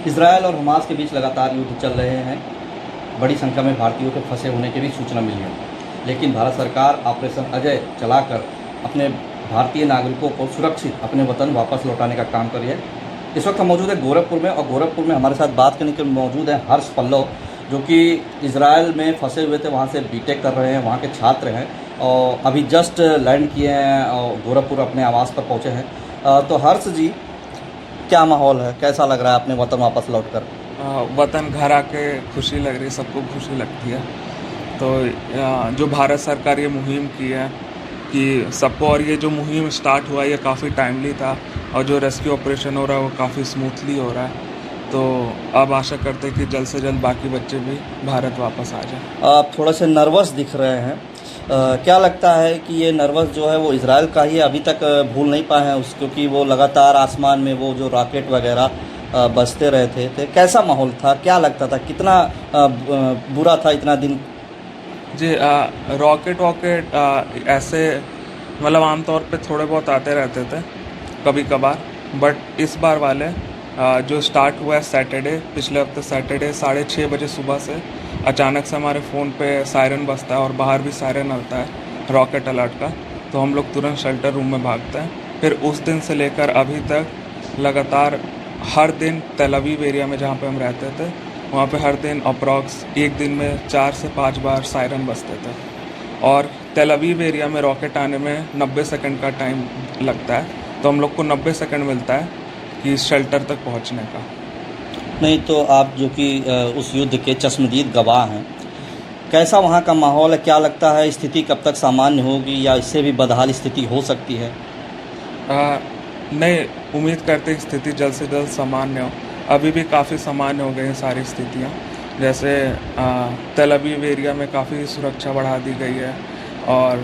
Israel और Hamas के बीच लगातार युद्ध चल रहे हैं। बड़ी संख्या में भारतीयों के फंसे होने की भी सूचना मिली है, लेकिन भारत सरकार ऑपरेशन अजय चलाकर अपने भारतीय नागरिकों को सुरक्षित अपने वतन वापस लौटाने का काम कर रही है। इस वक्त हम मौजूद है गोरखपुर में, और गोरखपुर में हमारे साथ बात करने के लिए मौजूद है हर्ष पल्लव, जो कि इजरायल में फंसे हुए थे, वहाँ से बीटेक कर रहे हैं, वहाँ के छात्र हैं और अभी जस्ट लैंड किए हैं और गोरखपुर अपने आवास पर पहुँचे हैं। तो हर्ष जी, क्या माहौल है, कैसा लग रहा है अपने वतन वापस लौट कर? वतन घर आके खुशी लग रही है, सबको खुशी लगती है। तो जो भारत सरकार ये मुहिम की है कि सबको, और ये जो मुहिम स्टार्ट हुआ ये काफ़ी टाइमली था, और जो रेस्क्यू ऑपरेशन हो रहा है वो काफ़ी स्मूथली हो रहा है। तो अब आशा करते हैं कि जल्द से जल्द बाकी बच्चे भी भारत वापस आ जाए। आप थोड़ा से नर्वस दिख रहे हैं, क्या लगता है कि ये नर्वस जो है वो इजराइल का ही अभी तक भूल नहीं पाए हैं क्योंकि वो लगातार आसमान में वो जो रॉकेट वगैरह बजते रहते थे? कैसा माहौल था, क्या लगता था, कितना बुरा था इतना दिन? जी, रॉकेट ऐसे मतलब आमतौर पे थोड़े बहुत आते रहते थे कभी कभार, बट इस बार वाले जो स्टार्ट हुआ है सैटरडे, पिछले हफ्ते सैटरडे 6:30 बजे सुबह से अचानक से हमारे फ़ोन पे सायरन बजता है और बाहर भी सायरन आता है रॉकेट अलर्ट का। तो हम लोग तुरंत शेल्टर रूम में भागते हैं। फिर उस दिन से लेकर अभी तक लगातार हर दिन तेल अवीव एरिया में जहाँ पे हम रहते थे, वहाँ पे हर दिन अप्रॉक्स एक दिन में 4 से 5 बार सायरन बजते थे। और तेल अवीव एरिया में रॉकेट आने में 90 सेकंड का टाइम लगता है, तो हम लोग को 90 सेकंड मिलता है कि शेल्टर तक पहुंचने का। नहीं तो आप जो कि उस युद्ध के चश्मदीद गवाह हैं, कैसा वहाँ का माहौल है? क्या लगता है स्थिति कब तक सामान्य होगी या इससे भी बदहाल स्थिति हो सकती है? नहीं, उम्मीद करते हैं स्थिति जल्द से जल्द सामान्य हो। अभी भी काफ़ी सामान्य हो गई हैं सारी स्थितियाँ। जैसे तेल अवीव एरिया में काफ़ी सुरक्षा बढ़ा दी गई है, और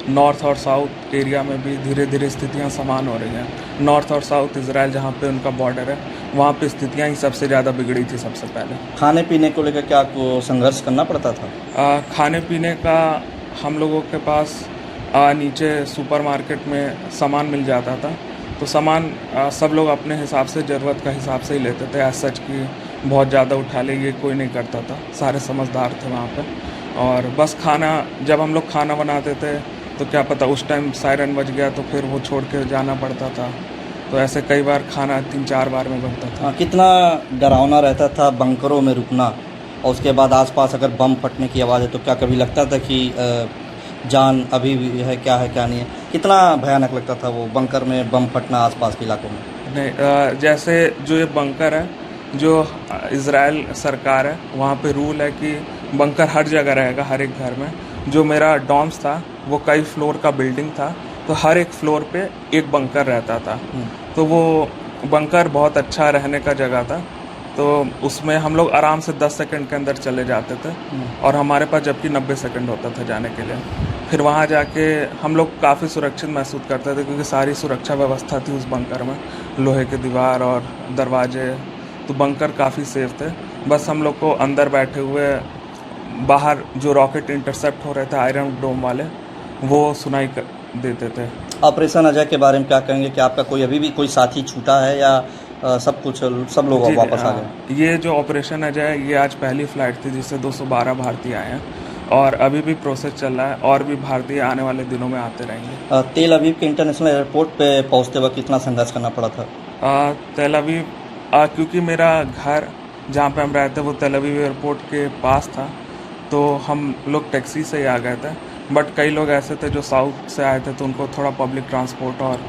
नॉर्थ और साउथ एरिया में भी धीरे धीरे स्थितियाँ समान हो रही हैं। नॉर्थ और साउथ इजराइल जहाँ पे उनका बॉर्डर है, वहाँ पे स्थितियाँ ही सबसे ज़्यादा बिगड़ी थी सबसे पहले। खाने पीने को लेकर क्या आपको संघर्ष करना पड़ता था? खाने पीने का हम लोगों के पास नीचे सुपरमार्केट में सामान मिल जाता था, तो सामान सब लोग अपने हिसाब से, ज़रूरत का हिसाब से ही लेते थे। ऐसा सच कि बहुत ज़्यादा उठा ले ये कोई नहीं करता था, सारे समझदार थे वहाँ पे। और बस खाना, जब हम लोग खाना बनाते थे तो क्या पता उस टाइम सायरन बज गया तो फिर वो छोड़ के जाना पड़ता था। तो ऐसे कई बार खाना 3-4 बार में बनता था। कितना डरावना रहता था बंकरों में रुकना, और उसके बाद आसपास अगर बम फटने की आवाज़ है तो क्या कभी लगता था कि जान अभी भी है, क्या है क्या नहीं है? कितना भयानक लगता था वो बंकर में बम फटना आसपास के इलाकों में? नहीं, जैसे जो ये बंकर है, जो इजराइल सरकार है, वहाँ पे रूल है कि बंकर हर जगह रहेगा, हर एक घर में। जो मेरा डॉम्स था वो कई फ्लोर का बिल्डिंग था, तो हर एक फ्लोर पे एक बंकर रहता था। तो वो बंकर बहुत अच्छा रहने का जगह था, तो उसमें हम लोग आराम से 10 सेकंड के अंदर चले जाते थे, और हमारे पास जबकि 90 सेकंड होता था जाने के लिए। फिर वहाँ जाके हम लोग काफ़ी सुरक्षित महसूस करते थे, क्योंकि सारी सुरक्षा व्यवस्था थी उस बंकर में, लोहे के दीवार और दरवाजे, तो बंकर काफ़ी सेफ थे। बस हम लोग को अंदर बैठे हुए बाहर जो रॉकेट इंटरसेप्ट हो रहे थे आयरन डोम वाले, वो सुनाई देते थे। ऑपरेशन अजय के बारे में क्या कहेंगे कि आपका कोई अभी भी कोई साथी छूटा है या सब लोग वापस आ गए? ये जो ऑपरेशन अजय है, ये आज पहली फ्लाइट थी जिससे 212 भारतीय आए हैं, और अभी भी प्रोसेस चल रहा है, और भी भारतीय आने वाले दिनों में आते रहेंगे। तेल अवीव के इंटरनेशनल एयरपोर्ट पे पहुंचते वक्त कितना संघर्ष करना पड़ा था? तेल अवीव, क्योंकि मेरा घर जहाँ पे हम रहते वो तेल अवीव एयरपोर्ट के पास था, तो हम लोग टैक्सी से ही आ गए थे। बट कई लोग ऐसे थे जो साउथ से आए थे, तो उनको थोड़ा पब्लिक ट्रांसपोर्ट और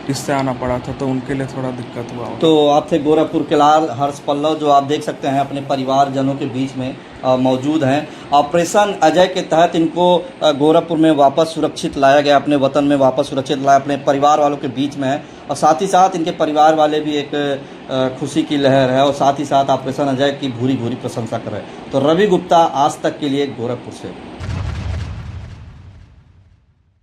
इससे आना पड़ा था, तो उनके लिए थोड़ा दिक्कत हुआ। तो आप थे गोरखपुर के लाल हर्ष पल्लव, जो आप देख सकते हैं अपने परिवारजनों के बीच में मौजूद हैं। ऑपरेशन अजय के तहत इनको गोरखपुर में वापस सुरक्षित लाया गया, अपने वतन में वापस सुरक्षित लाया, अपने परिवार वालों के बीच में है, और साथ ही साथ इनके परिवार वाले भी एक खुशी की लहर है, और साथ ही साथ ऑपरेशन अजय की भूरी भूरी प्रशंसा कर रहे हैं। तो रवि गुप्ता, आज तक के लिए, गोरखपुर से।